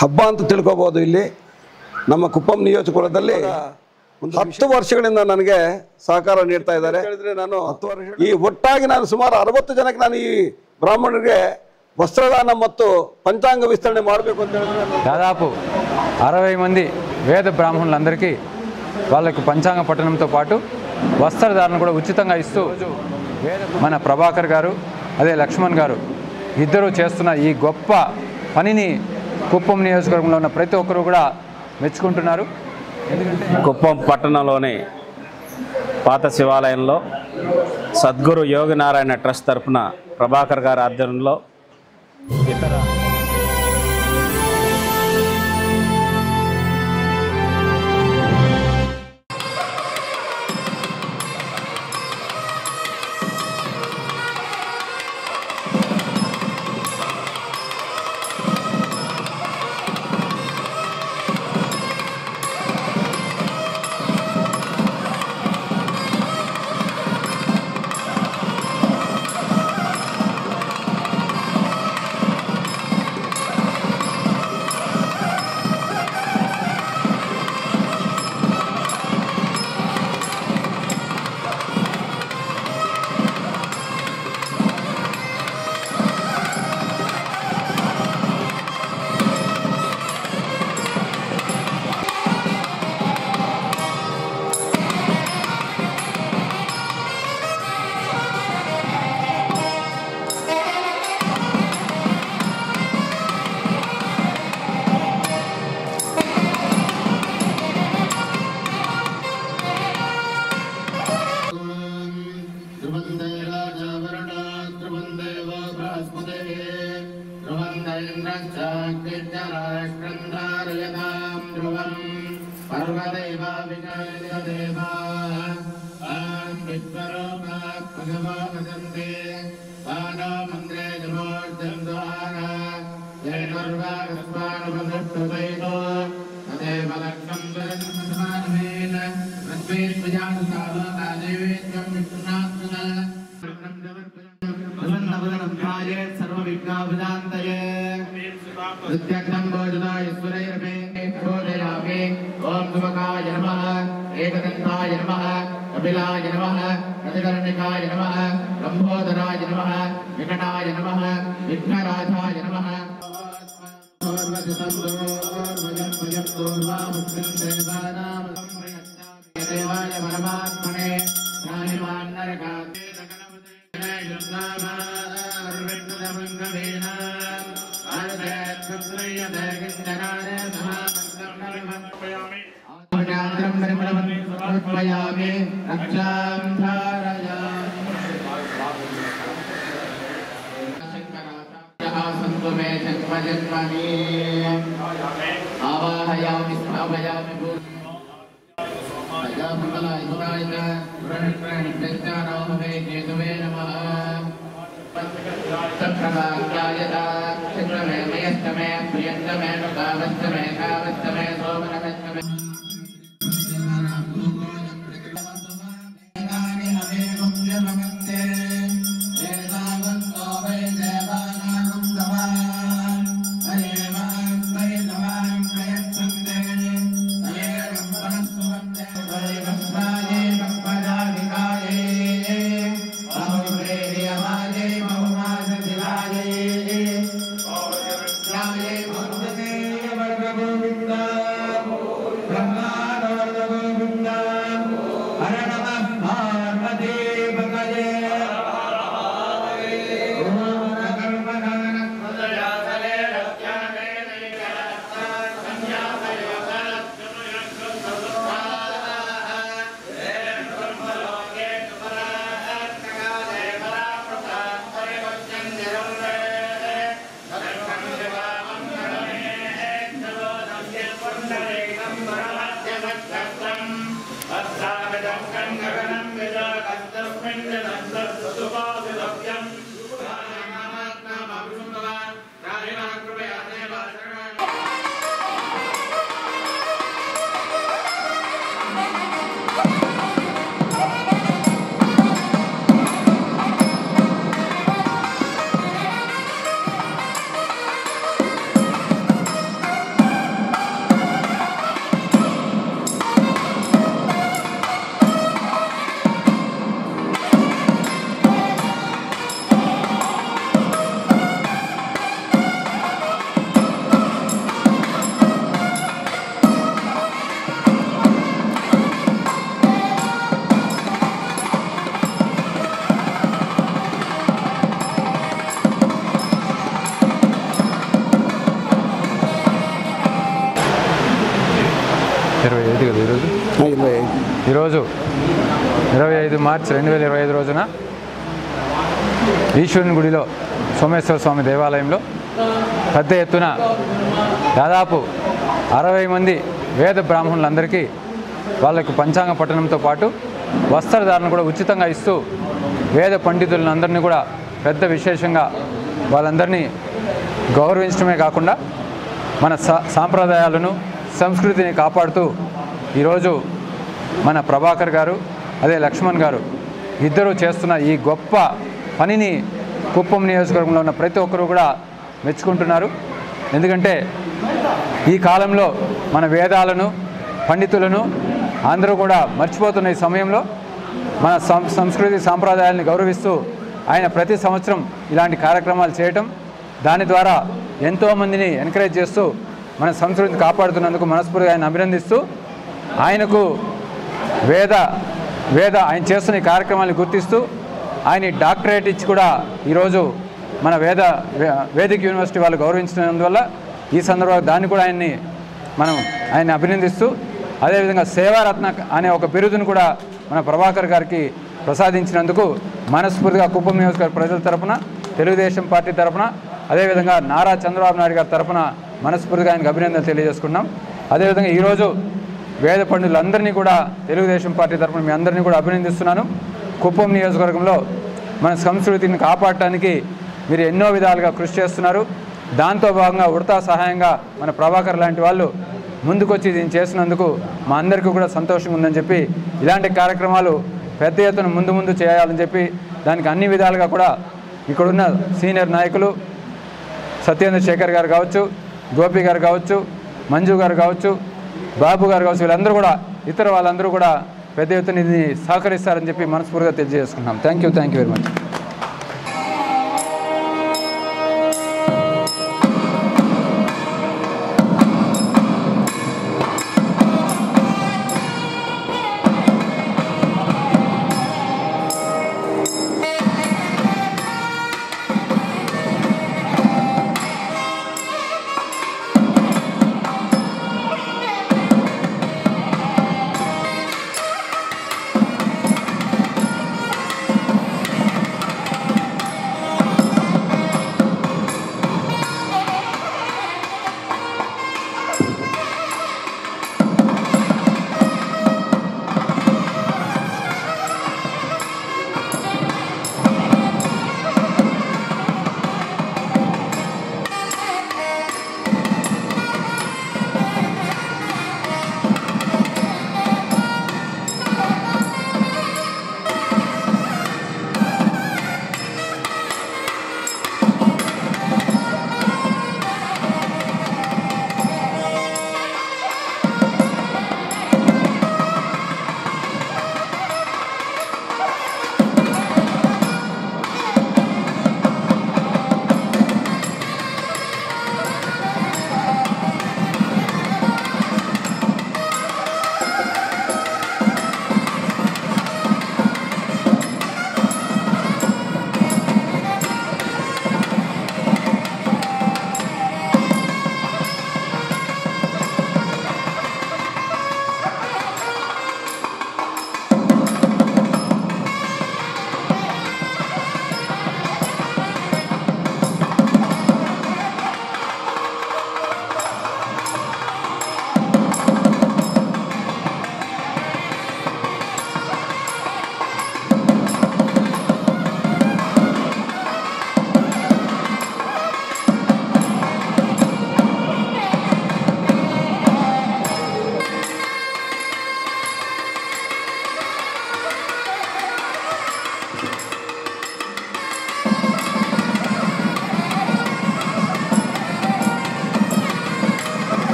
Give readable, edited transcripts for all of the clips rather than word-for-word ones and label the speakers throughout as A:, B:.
A: ಹಬ್ಬ ಅಂತ ತಿಳ್ಕೋಬಹುದು. ಇಲ್ಲಿ ನಮ್ಮ ಕುಪ್ಪಂ ನಿಯೋಜಕವರ್ಗದಲ್ಲಿ 10 ವರ್ಷಗಳಿಂದ ನನಗೆ ಸಹಕಾರ ನೀಡ್ತಾ ಇದ್ದಾರೆ. ನಾನು 10 ವರ್ಷ ಈ ಒಟ್ಟಾಗಿ ನಾನು ಸುಮಾರು 60 ಜನಕ್ಕೆ ನಾನು ಈ ಬ್ರಾಹ್ಮಣರಿಗೆ వస్త్రదాన ಮತ್ತು పంచాంగ విస్తరణ ಮಾಡಬೇಕು ಅಂತ ಹೇಳಿದ್ರೆ
B: దాదాపు 60 మంది వేద బ్రాహ్మణులందరికీ వాళ్ళకు పంచాంగ పఠనంతో పాటు వస్త్రధారణ కూడా ఉచితంగా ఇస్తూ మన ప్రభాకర్ గారు అదే లక్ష్మణ్ గారు ఇద్దరు చేస్తున్న ఈ గొప్ప పనిని కుప్పం నియోజకవర్గంలో ఉన్న ప్రతి ఒక్కరు కూడా మెచ్చుకుంటున్నారు.
C: కుప్పం పట్టణంలోని పాత శివాలయంలో సద్గురు యోగినారాయణ ట్రస్ట్ తరఫున ప్రభాకర్ గారి ఆధ్వర్యంలో ఇతర
D: Brahma
B: 25 కదా ఈరోజు.
A: 25.
B: ఈరోజు 25 మార్చి 2025 రోజున ఈశ్వరుని గుడిలో సోమేశ్వర స్వామి దేవాలయంలో పెద్ద ఎత్తున దాదాపు 60 మంది వేద బ్రాహ్మణులందరికీ వాళ్ళకు పంచాంగ పఠనంతో పాటు వస్త్రధారణ కూడా ఉచితంగా ఇస్తూ వేద పండితులందరినీ కూడా పెద్ద విశేషంగా వాళ్ళందరినీ గౌరవించడమే కాకుండా మన సాంప్రదాయాలను సంస్కృతిని కాపాడుతూ ఈరోజు మన ప్రభాకర్ గారు అదే లక్ష్మణ్ గారు ఇద్దరూ చేస్తున్న ఈ గొప్ప పనిని కుప్పం నియోజకవర్గంలో ఉన్న ప్రతి ఒక్కరూ కూడా మెచ్చుకుంటున్నారు. ఎందుకంటే ఈ కాలంలో మన వేదాలను పండితులను అందరూ కూడా మర్చిపోతున్న ఈ సమయంలో మన సంస్కృతి సాంప్రదాయాలను గౌరవిస్తూ ఆయన ప్రతి సంవత్సరం ఇలాంటి కార్యక్రమాలు చేయటం, దాని ద్వారా ఎంతోమందిని ఎంకరేజ్ చేస్తూ మన సంస్కృతిని కాపాడుతున్నందుకు మనస్ఫూర్తిగా ఆయన అభినందిస్తూ ఆయనకు ఆయన చేస్తున్న ఈ కార్యక్రమాలను గుర్తిస్తూ ఆయన డాక్టరేట్ ఇచ్చి కూడా ఈరోజు మన వేదిక యూనివర్సిటీ వాళ్ళు గౌరవించినందువల్ల ఈ సందర్భంగా దాన్ని కూడా ఆయన అభినందిస్తూ అదేవిధంగా సేవారత్న అనే ఒక బిరుదును కూడా మన ప్రభాకర్ గారికి ప్రసాదించినందుకు మనస్ఫూర్తిగా కుప్పం నియోజకవర్గ ప్రజల తరపున, తెలుగుదేశం పార్టీ తరపున, అదేవిధంగా నారా చంద్రబాబు నాయుడు గారి తరపున మనస్ఫూర్తిగా ఆయనకు అభినందనలు తెలియజేసుకున్నాం. అదేవిధంగా ఈరోజు వేద పండితులందరినీ కూడా తెలుగుదేశం పార్టీ తరపున మీ అందరినీ కూడా అభినందిస్తున్నాను. కుప్పం నియోజకవర్గంలో మన సంస్కృతిని కాపాడటానికి మీరు ఎన్నో విధాలుగా కృషి చేస్తున్నారు. దాంతో భాగంగా ఉడతా సహాయంగా మన ప్రభాకర్ లాంటి వాళ్ళు ముందుకొచ్చి దీన్ని చేసినందుకు మా అందరికీ కూడా సంతోషంగా ఉందని చెప్పి ఇలాంటి కార్యక్రమాలు పెద్ద ఎత్తున ముందు చేయాలని చెప్పి దానికి అన్ని విధాలుగా కూడా ఇక్కడున్న సీనియర్ నాయకులు సత్యేంద్ర శేఖర్ గారు కావచ్చు, గోపి గారు కావచ్చు, మంజు గారు కావచ్చు, బాబు గారు కావచ్చు, వీళ్ళందరూ కూడా ఇతర వాళ్ళందరూ కూడా పెద్ద ఎత్తున ఇది సహకరిస్తారని చెప్పి మనస్ఫూర్తిగా తెలియజేసుకుంటున్నాం. Thank you very much.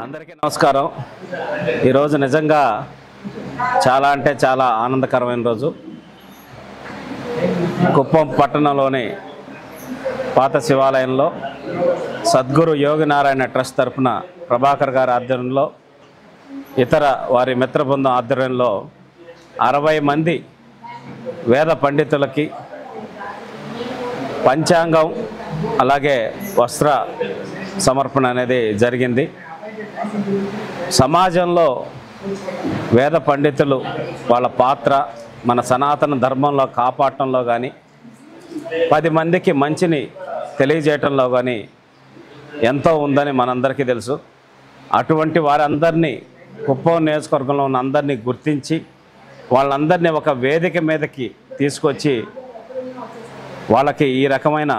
C: అందరికీ నమస్కారం. ఈరోజు నిజంగా చాలా అంటే చాలా ఆనందకరమైన రోజు. కుప్పం పట్టణంలోని పాత శివాలయంలో సద్గురు యోగినారాయణ ట్రస్ట్ తరఫున ప్రభాకర్ గారి ఆధ్వర్యంలో ఇతర వారి మిత్ర బృందం ఆధ్వర్యంలో 60 మంది వేద పండితులకి పంచాంగం అలాగే వస్త్ర సమర్పణ అనేది జరిగింది. సమాజంలో వేద పండితులు వాళ్ళ పాత్ర మన సనాతన ధర్మంలో కాపాడటంలో కానీ 10 మందికి మంచిని తెలియజేయటంలో కానీ ఎంతో ఉందని మనందరికీ తెలుసు. అటువంటి వారందరినీ కుప్పం నియోజకవర్గంలో ఉన్న అందరినీ గుర్తించి వాళ్ళందరినీ ఒక వేదిక మీదకి తీసుకొచ్చి వాళ్ళకి ఈ రకమైన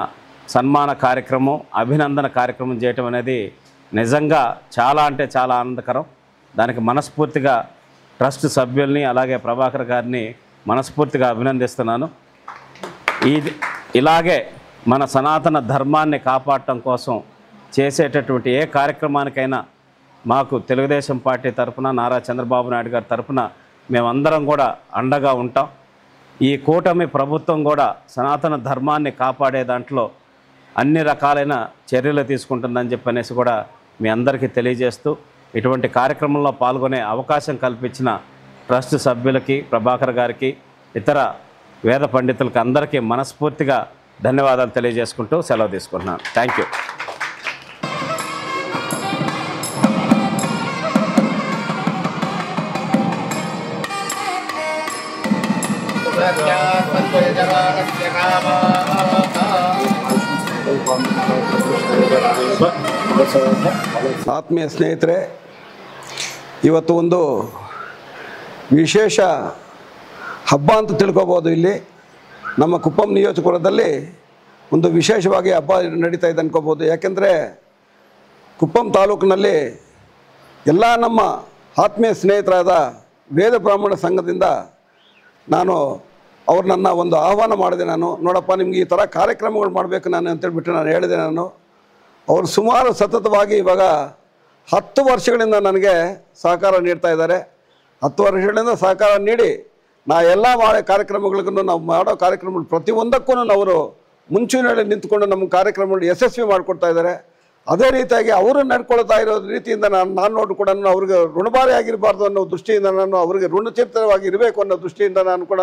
C: సన్మాన కార్యక్రమం అభినందన కార్యక్రమం చేయటం అనేది నిజంగా చాలా అంటే చాలా ఆనందకరం. దానికి మనస్ఫూర్తిగా ట్రస్ట్ సభ్యుల్ని అలాగే ప్రభాకర్ గారిని మనస్ఫూర్తిగా అభినందిస్తున్నాను. ఇలాగే మన సనాతన ధర్మాన్ని కాపాడటం కోసం చేసేటటువంటి ఏ కార్యక్రమానికైనా మాకు తెలుగుదేశం పార్టీ తరఫున నారా చంద్రబాబు నాయుడు గారి తరఫున మేమందరం కూడా అండగా ఉంటాం. ఈ కూటమి ప్రభుత్వం కూడా సనాతన ధర్మాన్ని కాపాడే దాంట్లో అన్ని రకాలైన చర్యలు తీసుకుంటుందని చెప్పనేసి కూడా మీ అందరికీ తెలియజేస్తూ ఇటువంటి కార్యక్రమంలో పాల్గొనే అవకాశం కల్పించిన ట్రస్ట్ సభ్యులకి ప్రభాకర్ గారికి ఇతర వేద పండితులకి అందరికీ మనస్ఫూర్తిగా ధన్యవాదాలు తెలియజేసుకుంటూ సెలవు తీసుకుంటున్నాను. Thank you.
A: ಆತ್ಮೀಯ ಸ್ನೇಹಿತರೆ, ಇವತ್ತು ಒಂದು ವಿಶೇಷ ಹಬ್ಬ ಅಂತ ತಿಳ್ಕೊಬೋದು. ಇಲ್ಲಿ ನಮ್ಮ ಕುಪ್ಪಂ ನಿಯೋಜಕವರ್ಗದಲ್ಲಿ ಒಂದು ವಿಶೇಷವಾಗಿ ಹಬ್ಬ ನಡೀತಾ ಇದೆ ಅನ್ಕೋಬೋದು. ಯಾಕೆಂದರೆ ಕುಪ್ಪಂ ತಾಲೂಕಿನಲ್ಲಿ ಎಲ್ಲ ನಮ್ಮ ಆತ್ಮೀಯ ಸ್ನೇಹಿತರಾದ ವೇದ ಬ್ರಾಹ್ಮಣ ಸಂಘದಿಂದ ನಾನು ಅವ್ರು ನನ್ನ ಒಂದು ಆಹ್ವಾನ ಮಾಡಿದೆ. ನಾನು ನೋಡಪ್ಪ ನಿಮ್ಗೆ ಈ ಥರ ಕಾರ್ಯಕ್ರಮಗಳು ಮಾಡಬೇಕು ನಾನು ಅಂತೇಳ್ಬಿಟ್ಟು ನಾನು ಹೇಳಿದೆ. ಅವರು ಸುಮಾರು ಸತತವಾಗಿ ಇವಾಗ 10 ವರ್ಷಗಳಿಂದ ನನಗೆ ಸಹಕಾರ ನೀಡ್ತಾ ಇದ್ದಾರೆ. 10 ವರ್ಷಗಳಿಂದ ಸಹಕಾರ ನೀಡಿ ನಾ ಎಲ್ಲ ಕಾರ್ಯಕ್ರಮಗಳಿಗೂ ನಾವು ಮಾಡೋ ಕಾರ್ಯಕ್ರಮಗಳು ಪ್ರತಿಯೊಂದಕ್ಕೂ ಅವರು ಮುಂಚೂಣಿಯಲ್ಲಿ ನಿಂತ್ಕೊಂಡು ನಮ್ಮ ಕಾರ್ಯಕ್ರಮಗಳು ಯಶಸ್ವಿ ಮಾಡಿಕೊಡ್ತಾ ಇದ್ದಾರೆ. ಅದೇ ರೀತಿಯಾಗಿ ಅವರು ನಡ್ಕೊಳ್ತಾ ಇರೋ ರೀತಿಯಿಂದ ನಾನು ನೋಡಿ ಕೂಡ ಅವ್ರಿಗೆ ಋಣಭಾರಿ ಆಗಿರಬಾರ್ದು ಅನ್ನೋ ದೃಷ್ಟಿಯಿಂದ ನಾನು ಅವರಿಗೆ ಋಣಚಿತ್ತವಾಗಿ ಇರಬೇಕು ಅನ್ನೋ ದೃಷ್ಟಿಯಿಂದ ನಾನು ಕೂಡ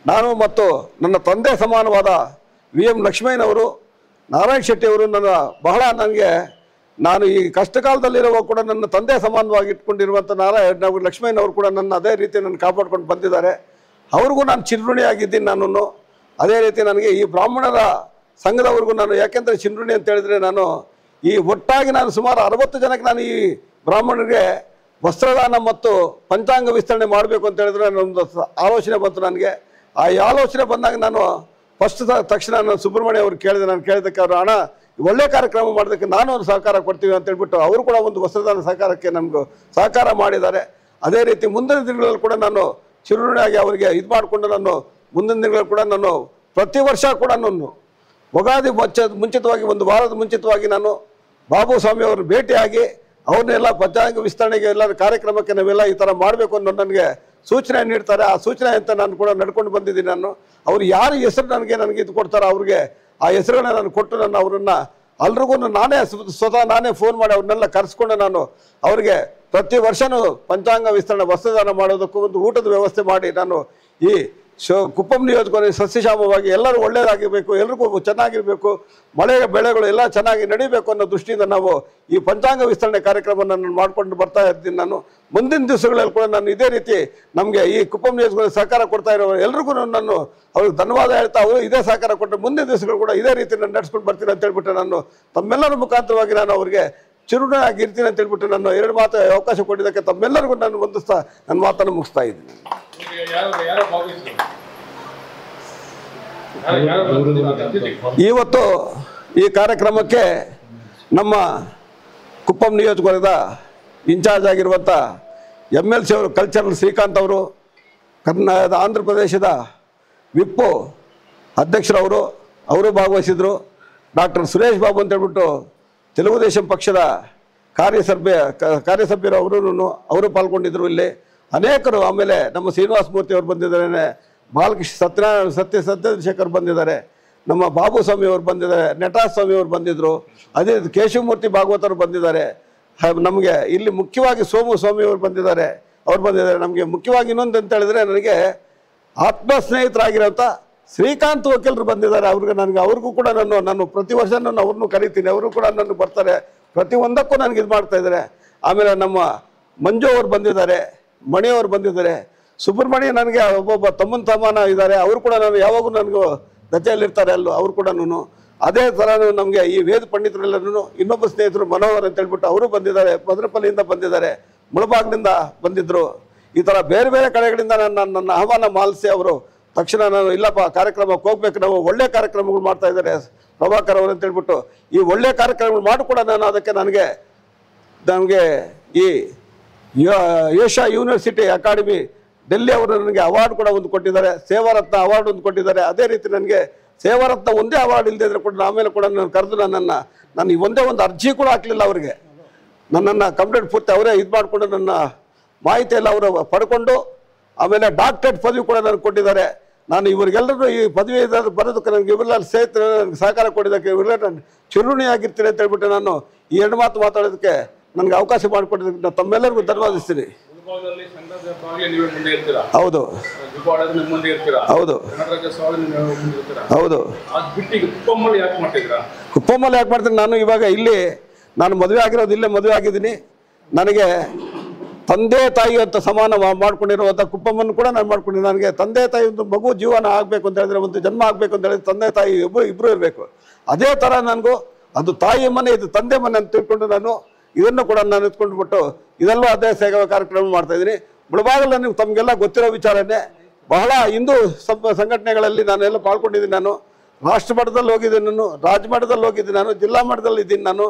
A: ನಾನು ಮತ್ತು ನನ್ನ ತಂದೆ ಸಮಾನವಾದ VM ಲಕ್ಷ್ಮಯ್ಯನವರು, ನಾರಾಯಣ ಶೆಟ್ಟಿಯವರು ಬಹಳ ನಾನು ಈ ಕಷ್ಟ ಕಾಲದಲ್ಲಿರುವ ಕೂಡ ನನ್ನ ತಂದೆ ಸಮಾನವಾಗಿ ಇಟ್ಕೊಂಡಿರುವಂಥ ಲಕ್ಷ್ಮಯ್ಯನವರು ಕೂಡ ನನ್ನ ಅದೇ ರೀತಿ ನನ್ನ ಕಾಪಾಡ್ಕೊಂಡು ಬಂದಿದ್ದಾರೆ. ಅವ್ರಿಗೂ ನಾನು ಚಿರಋಣಿಯಾಗಿದ್ದೀನಿ. ನಾನು ಅದೇ ರೀತಿ ನನಗೆ ಈ ಬ್ರಾಹ್ಮಣರ ಸಂಘದವ್ರಿಗೂ ನಾನು ಯಾಕೆಂದರೆ ಚಿರಋಣಿ ಅಂತ ಹೇಳಿದ್ರೆ ನಾನು ಈ ಒಟ್ಟಾಗಿ ನಾನು ಸುಮಾರು 60 ಜನಕ್ಕೆ ನಾನು ಈ ಬ್ರಾಹ್ಮಣರಿಗೆ ವಸ್ತ್ರದಾನ ಮತ್ತು ಪಂಚಾಂಗ ವಿಸ್ತರಣೆ ಮಾಡಬೇಕು ಅಂತ ಹೇಳಿದ್ರೆ ನನ್ನೊಂದು ಆಲೋಚನೆ ಬಂತು ನನಗೆ. ಆ ಆಲೋಚನೆ ಬಂದಾಗ ನಾನು ಫಸ್ಟ್ ತಕ್ಷಣ ನಾನು ಸುಬ್ರಹ್ಮಣ್ಯ ಅವ್ರು ಕೇಳಿದೆ. ನಾನು ಕೇಳಿದಕ್ಕೆ ಅವರು ಹಣ ಒಳ್ಳೆ ಕಾರ್ಯಕ್ರಮ ಮಾಡೋದಕ್ಕೆ ನಾನು ಒಂದು ಸಹಕಾರ ಕೊಡ್ತೀವಿ ಅಂತ ಹೇಳ್ಬಿಟ್ಟು ಅವರು ಕೂಡ ಒಂದು ವಸ್ತ್ರದಾನ ಸಹಕಾರಕ್ಕೆ ನಮಗೂ ಸಹಕಾರ ಮಾಡಿದ್ದಾರೆ. ಅದೇ ರೀತಿ ಮುಂದಿನ ದಿನಗಳಲ್ಲಿ ಕೂಡ ನಾನು ಚಿರಋಣಿಯಾಗಿ ಅವರಿಗೆ ಇದು ಮಾಡಿಕೊಂಡು ನಾನು ಮುಂದಿನ ದಿನಗಳಲ್ಲಿ ಕೂಡ ನಾನು ಪ್ರತಿ ವರ್ಷ ಕೂಡ ನಾನು ಯುಗಾದಿ ಮುಂಚಿತವಾಗಿ ಒಂದು ವಾರದ ಮುಂಚಿತವಾಗಿ ನಾನು ಬಾಬು ಸ್ವಾಮಿ ಅವ್ರನ್ನ ಭೇಟಿಯಾಗಿ ಅವ್ರನ್ನೆಲ್ಲ ಪಂಚಾಂಗ ವಿಸ್ತರಣೆಗೆ ಎಲ್ಲ ಕಾರ್ಯಕ್ರಮಕ್ಕೆ ನಾವೆಲ್ಲ ಈ ಥರ ಮಾಡಬೇಕು ಅನ್ನೋ ನನಗೆ ಸೂಚನೆ ನೀಡ್ತಾರೆ. ಆ ಸೂಚನೆ ಅಂತ ನಾನು ಕೂಡ ನಡ್ಕೊಂಡು ಬಂದಿದ್ದೀನಿ. ಅವ್ರು ಯಾರು ಹೆಸರು ನನಗೆ ಇದು ಕೊಡ್ತಾರೋ ಅವ್ರಿಗೆ ಆ ಹೆಸರುಗಳನ್ನ ನಾನು ಕೊಟ್ಟು ನಾನು ಅವರನ್ನು ಎಲ್ರಿಗೂ ಸ್ವತಃ ನಾನೇ ಫೋನ್ ಮಾಡಿ ಅವ್ರನ್ನೆಲ್ಲ ಕರೆಸ್ಕೊಂಡು ನಾನು ಅವರಿಗೆ ಪ್ರತಿ ವರ್ಷವೂ ಪಂಚಾಂಗ ವಿಸ್ತರಣೆ ವಸ್ತ್ರದಾನ ಮಾಡೋದಕ್ಕೂ ಒಂದು ಊಟದ ವ್ಯವಸ್ಥೆ ಮಾಡಿ ನಾನು ಈ ಕುಪ್ಪಂ ನಿಯೋಜಕವಲಯ ಸಸ್ಯಶ್ಯಾಮವಾಗಿ ಎಲ್ಲರೂ ಒಳ್ಳೆಯದಾಗಿರಬೇಕು, ಎಲ್ರಿಗೂ ಚೆನ್ನಾಗಿರಬೇಕು, ಮಳೆ ಬೆಳೆಗಳು ಎಲ್ಲ ಚೆನ್ನಾಗಿ ನಡೀಬೇಕು ಅನ್ನೋ ದೃಷ್ಟಿಯಿಂದ ನಾವು ಈ ಪಂಚಾಂಗ ವಿಸ್ತರಣೆ ಕಾರ್ಯಕ್ರಮವನ್ನು ನಾನು ಮಾಡಿಕೊಂಡು ಬರ್ತಾ ಇದ್ದೀನಿ. ನಾನು ಮುಂದಿನ ದಿವಸಗಳಲ್ಲಿ ಕೂಡ ನಾನು ಇದೇ ರೀತಿ ನಮಗೆ ಈ ಕುಪ್ಪಂ ನಿಯೋಜಕವಲಯ ಸಹಕಾರ ಕೊಡ್ತಾ ಇರೋ ಎಲ್ರಿಗೂ ನಾನು ಅವ್ರಿಗೆ ಧನ್ಯವಾದ ಹೇಳ್ತಾ ಅವರು ಇದೇ ಸಹಕಾರ ಕೊಟ್ಟು ಮುಂದಿನ ದಿವಸಗಳು ಕೂಡ ಇದೇ ರೀತಿ ನಾನು ನಡೆಸ್ಕೊಂಡು ಬರ್ತೀನಿ ಅಂತ ಹೇಳ್ಬಿಟ್ಟು ನಾನು ತಮ್ಮೆಲ್ಲರ ಮುಖಾಂತರವಾಗಿ ನಾನು ಅವರಿಗೆ ಚಿರುಣಾಗಿರ್ತೀನಿ ಅಂತ ಹೇಳ್ಬಿಟ್ಟು ನಾನು 2 ಮಾತು ಅವಕಾಶ ಕೊಟ್ಟಿದ್ದಕ್ಕೆ ತಮ್ಮೆಲ್ಲರಿಗೂ ನಾನು ವಂದಿಸ್ತಾ ನನ್ನ ಮಾತನ್ನು ಮುಗಿಸ್ತಾ ಇದ್ದೀನಿ. ಇವತ್ತು ಈ ಕಾರ್ಯಕ್ರಮಕ್ಕೆ ನಮ್ಮ ಕುಪ್ಪಂ ನಿಯೋಜಕವಲಯದ ಇನ್ಚಾರ್ಜ್ ಆಗಿರುವಂಥ MLC ಅವರು ಕಲ್ಚರಲ್ ಶ್ರೀಕಾಂತ್ ಅವರು, ಆಂಧ್ರ ಪ್ರದೇಶದ ವಿಪ್ಪು ಅಧ್ಯಕ್ಷರವರು ಅವರು ಭಾಗವಹಿಸಿದರು. ಡಾಕ್ಟರ್ ಸುರೇಶ್ ಬಾಬು ಅಂತ ಹೇಳ್ಬಿಟ್ಟು ತೆಲುಗುದೇಶಂ ಪಕ್ಷದ ಕಾರ್ಯಸಭ್ಯರು ಅವರು ಪಾಲ್ಗೊಂಡಿದ್ದರು. ಇಲ್ಲಿ ಅನೇಕರು, ಆಮೇಲೆ ನಮ್ಮ ಶ್ರೀನಿವಾಸ ಮೂರ್ತಿ ಅವರು ಬಂದಿದ್ದಾರೆ, ಬಾಲಕೃಷ್ಣ ಸತ್ಯಶೇಖರ್ ಬಂದಿದ್ದಾರೆ, ನಮ್ಮ ಬಾಬು ಸ್ವಾಮಿ ಅವರು ಬಂದಿದ್ದಾರೆ, ನಟರಾಜ ಸ್ವಾಮಿ ಅವರು ಬಂದಿದ್ದರು, ಅದೇ ಕೇಶವಮೂರ್ತಿ ಭಾಗವತರು ಬಂದಿದ್ದಾರೆ. ನಮಗೆ ಇಲ್ಲಿ ಮುಖ್ಯವಾಗಿ ಸೋಮು ಸ್ವಾಮಿ ಅವರು ಬಂದಿದ್ದಾರೆ. ನಮಗೆ ಮುಖ್ಯವಾಗಿ ಇನ್ನೊಂದು ಅಂತ ಹೇಳಿದ್ರೆ ನನಗೆ ಆತ್ಮ ಸ್ನೇಹಿತರಾಗಿರೋಂಥ ಶ್ರೀಕಾಂತ್ ವಕೀಲರು ಬಂದಿದ್ದಾರೆ. ಅವ್ರಿಗೂ ಕೂಡ ನಾನು ಪ್ರತಿ ವರ್ಷ ನಾನು ಅವ್ರನ್ನೂ ಕರಿತೀನಿ, ಅವರು ಕೂಡ ನನ್ನ ಬರ್ತಾರೆ, ಪ್ರತಿಯೊಂದಕ್ಕೂ ನನಗೆ ಇದು ಮಾಡ್ತಾ ಇದ್ದಾರೆ. ಆಮೇಲೆ ನಮ್ಮ ಮಂಜು ಅವರು ಬಂದಿದ್ದಾರೆ, ಮಣಿಯವರು ಬಂದಿದ್ದಾರೆ, ಸುಬ್ರಹ್ಮಣ್ಯ ನನಗೆ ಒಬ್ಬೊಬ್ಬ ತಮ್ಮನ ಸಮಾನ ಇದ್ದಾರೆ, ಅವರು ಕೂಡ ನಾನು ಯಾವಾಗೂ ನನಗೂ ಜೊತೆಯಲ್ಲಿರ್ತಾರೆ ಅವರು ಕೂಡ. ಅದೇ ಥರ ನಮಗೆ ಈ ವೇದ ಪಂಡಿತರೆಲ್ಲರೂ ಇನ್ನೊಬ್ಬ ಸ್ನೇಹಿತರು ಮನೋಹರ್ ಅಂತ ಹೇಳ್ಬಿಟ್ಟು ಅವರು ಬಂದಿದ್ದಾರೆ, ಮದರಪಲ್ಲಿಯಿಂದ ಬಂದಿದ್ದಾರೆ, ಮುಳಬಾಗ್ನಿಂದ ಬಂದಿದ್ದರು. ಈ ಥರ ಬೇರೆ ಬೇರೆ ಕಡೆಗಳಿಂದ ನನ್ನ ಆಹ್ವಾನ ಮಾಲಿಸಿ ಅವರು ತಕ್ಷಣ ನಾನು ಇಲ್ಲಪ್ಪ ಕಾರ್ಯಕ್ರಮಕ್ಕೆ ಹೋಗ್ಬೇಕು, ನಾವು ಒಳ್ಳೆ ಕಾರ್ಯಕ್ರಮಗಳು ಮಾಡ್ತಾ ಇದ್ದಾರೆ ಪ್ರಭಾಕರ್ ಅವರು ಅಂತ ಹೇಳ್ಬಿಟ್ಟು ಈ ಒಳ್ಳೆ ಕಾರ್ಯಕ್ರಮಗಳು ಮಾಡಿಕೊಡ ನಾನು ಅದಕ್ಕೆ ನನಗೆ ಈ ಏಷ್ಯಾ ಯೂನಿವರ್ಸಿಟಿ ಅಕಾಡೆಮಿ ಡೆಲ್ಲಿ ಅವರು ನನಗೆ ಅವಾರ್ಡ್ ಕೂಡ ಒಂದು ಕೊಟ್ಟಿದ್ದಾರೆ, ಸೇವಾರತ್ನ ಅವಾರ್ಡ್ ಒಂದು ಕೊಟ್ಟಿದ್ದಾರೆ. ಅದೇ ರೀತಿ ನನಗೆ ಸೇವಾರತ್ನ ಒಂದೇ ಅವಾರ್ಡ್ ಇಲ್ಲದೆ ಇದ್ರೆ ಕೂಡ ಆಮೇಲೆ ಕೂಡ ನಾನು ಕರೆದು ನಾನು ಒಂದೇ ಒಂದು ಅರ್ಜಿ ಕೂಡ ಹಾಕಲಿಲ್ಲ ಅವರಿಗೆ. ನನ್ನನ್ನು ಕಂಪ್ಲೇಂಟ್ ಪೂರ್ತಿ ಅವರೇ ಇದು ಮಾಡಿಕೊಂಡು ನನ್ನ ಮಾಹಿತಿಯೆಲ್ಲ ಅವರು ಪಡ್ಕೊಂಡು ಆಮೇಲೆ ಡಾಕ್ಟರೇಟ್ ಪದವಿ ಕೂಡ ನನಗೆ ಕೊಟ್ಟಿದ್ದಾರೆ. ನಾನು ಇವರಿಗೆಲ್ಲರೂ ಈ ಪದವಿ ಬರೋದಕ್ಕೆ ನನಗೆ ಇವರೆಲ್ಲ ಸ್ನೇಹಿತರು ನನಗೆ ಸಹಕಾರ ಕೊಟ್ಟಿದ್ದಕ್ಕೆ ಇವರೆಲ್ಲ ನಾನು ಚಿರುಣಿಯಾಗಿರ್ತೀನಿ ಅಂತ ಹೇಳ್ಬಿಟ್ಟು ನಾನು ಈ 2 ಮಾತು ಮಾತಾಡೋದಕ್ಕೆ ನನಗೆ ಅವಕಾಶ ಮಾಡಿಕೊಟ್ಟಿದ್ದಕ್ಕೆ ನಾನು ತಮ್ಮೆಲ್ಲರಿಗೂ ಧನ್ಯವಾದಿಸ್ತೀನಿ. ಹೌದು ಹೌದು ಹೌದು. ಕುಪ್ಪಮ್ಮಲ್ಲಿ ಯಾಕೆ ಮಾಡ್ತೀನಿ ನಾನು ಇವಾಗ ನಾನು ಮದುವೆ ಆಗಿರೋದು ಇಲ್ಲೇ ಮದುವೆ ಆಗಿದ್ದೀನಿ. ನನಗೆ ತಂದೆ ತಾಯಿ ಅಂತ ಸಮಾನ ಮಾಡ್ಕೊಂಡಿರುವಂಥ ಕುಪ್ಪಮ್ಮನ್ನು ಕೂಡ ನಾನು ಮಾಡ್ಕೊಂಡಿದ್ದೀನಿ. ನನಗೆ ತಂದೆ ತಾಯಿ ಒಂದು ಮಗು ಜೀವನ ಆಗಬೇಕು ಅಂತ ಹೇಳಿದ್ರೆ, ಒಂದು ಜನ್ಮ ಆಗಬೇಕು ಅಂತ ಹೇಳಿದ್ರೆ ತಂದೆ ತಾಯಿ ಇಬ್ಬರು ಇರಬೇಕು. ಅದೇ ಥರ ನನಗೂ ಅದು ತಾಯಿ ಮನೆ, ಇದು ತಂದೆ ಮನೆ ಅಂತ ತಿಳ್ಕೊಂಡು ನಾನು ಇದನ್ನು ಕೂಡ ನಾನು ಎತ್ಕೊಂಡ್ಬಿಟ್ಟು ಇದೆಲ್ಲೂ ಅದೇ ಸೇವಾ ಕಾರ್ಯಕ್ರಮ ಮಾಡ್ತಾಯಿದ್ದೀನಿ. ಮುಳಬಾಗಲು ನನಗೆ ತಮಗೆಲ್ಲ ಗೊತ್ತಿರೋ ವಿಚಾರನೇ. ಬಹಳ ಹಿಂದೂ ಸಂಘಟನೆಗಳಲ್ಲಿ ನಾನೆಲ್ಲ ಪಾಲ್ಗೊಂಡಿದ್ದೀನಿ. ನಾನು ರಾಷ್ಟ್ರ ಮಟ್ಟದಲ್ಲಿ ಹೋಗಿದ್ದೀನಿ, ನಾನು ರಾಜ್ಯ ಮಟ್ಟದಲ್ಲಿ ಹೋಗಿದ್ದೀನಿ, ನಾನು ಜಿಲ್ಲಾ ಮಟ್ಟದಲ್ಲಿ ಇದ್ದೀನಿ, ನಾನು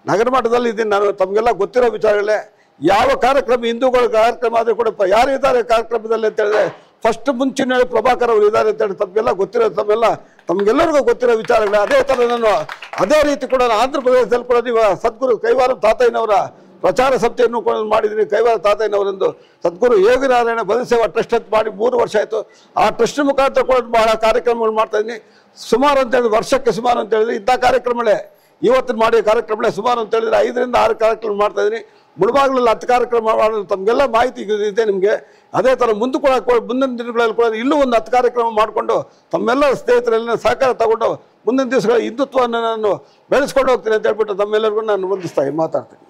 A: ನಗರ ಮಟ್ಟದಲ್ಲಿ ಇದ್ದೀನಿ. ನಾನು ತಮಗೆಲ್ಲ ಗೊತ್ತಿರೋ ವಿಚಾರಗಳೇ. ಯಾವ ಕಾರ್ಯಕ್ರಮ ಹಿಂದೂಗಳ ಕಾರ್ಯಕ್ರಮ ಆದರೂ ಕೂಡ ಯಾರು ಇದ್ದಾರೆ ಕಾರ್ಯಕ್ರಮದಲ್ಲಿ ಅಂತ ಹೇಳಿದ್ರೆ ಫಸ್ಟ್ ಮುಂಚಿನ ಪ್ರಭಾಕರ್ ಅವರು ಇದ್ದಾರೆ ಅಂತ ಹೇಳಿ ತಮಗೆಲ್ಲ ಗೊತ್ತಿರೋ ತಮಗೆಲ್ಲರಿಗೂ ಗೊತ್ತಿರೋ ವಿಚಾರಗಳೇ. ಅದೇ ಥರ ನಾನು ಅದೇ ರೀತಿ ಕೂಡ ಆಂಧ್ರ ಪ್ರದೇಶದಲ್ಲಿ ಕೂಡ ನೀವು ಸದ್ಗುರು ಕೈವಾರ ತಾತಯ್ಯನವರ ಪ್ರಚಾರ ಸಭೆಯನ್ನು ಕೂಡ ಮಾಡಿದ್ದೀನಿ. ಕೈವಾರ ತಾತಯ್ಯನವರೊಂದು ಸದ್ಗುರು ಯೋಗಿನಾರಾಯಣ ಬದುಕುವ ಟ್ರಸ್ಟ್ ಅಂತ ಮಾಡಿ 3 ವರ್ಷ ಆಯಿತು. ಆ ಟ್ರಸ್ಟ್ ಮುಖಾಂತರ ಕೂಡ ಬಹಳ ಕಾರ್ಯಕ್ರಮಗಳು ಮಾಡ್ತಾಯಿದ್ದೀನಿ. ಸುಮಾರು ಅಂತ ಹೇಳಿದ್ರೆ ವರ್ಷಕ್ಕೆ ಸುಮಾರು ಅಂತ ಹೇಳಿದ್ರೆ ಇಂಥ ಕಾರ್ಯಕ್ರಮಗಳೇ ಇವತ್ತಿನ ಮಾಡಿದ ಕಾರ್ಯಕ್ರಮಗಳೇ ಸುಮಾರು ಅಂತ ಹೇಳಿದ್ರೆ 5 ರಿಂದ 6 ಕಾರ್ಯಕ್ರಮ ಮಾಡ್ತಾಯಿದ್ದೀನಿ. ಮುಳಬಾಗಿಲಲ್ಲಿ 10 ಕಾರ್ಯಕ್ರಮ ಮಾಡೋದು ತಮಗೆಲ್ಲ ಮಾಹಿತಿ ಇದೆ ನಿಮಗೆ. ಅದೇ ಥರ ಮುಂದಿನ ದಿನಗಳಲ್ಲಿ ಕೂಡ ಇಲ್ಲೂ ಒಂದು 10 ಕಾರ್ಯಕ್ರಮ ಮಾಡಿಕೊಂಡು ತಮ್ಮೆಲ್ಲ ಸ್ನೇಹಿತರೆಲ್ಲ ಸಹಕಾರ ತಗೊಂಡು ಮುಂದಿನ ದಿವಸಗಳ ಹಿಂದುತ್ವವನ್ನು ನಾನು ಬೆಳೆಸ್ಕೊಂಡು ಹೋಗ್ತೀನಿ ಅಂತ ಹೇಳ್ಬಿಟ್ಟು ತಮ್ಮೆಲ್ಲರಿಗೂ ನಾನು ಮಾತಾಡ್ತೀನಿ.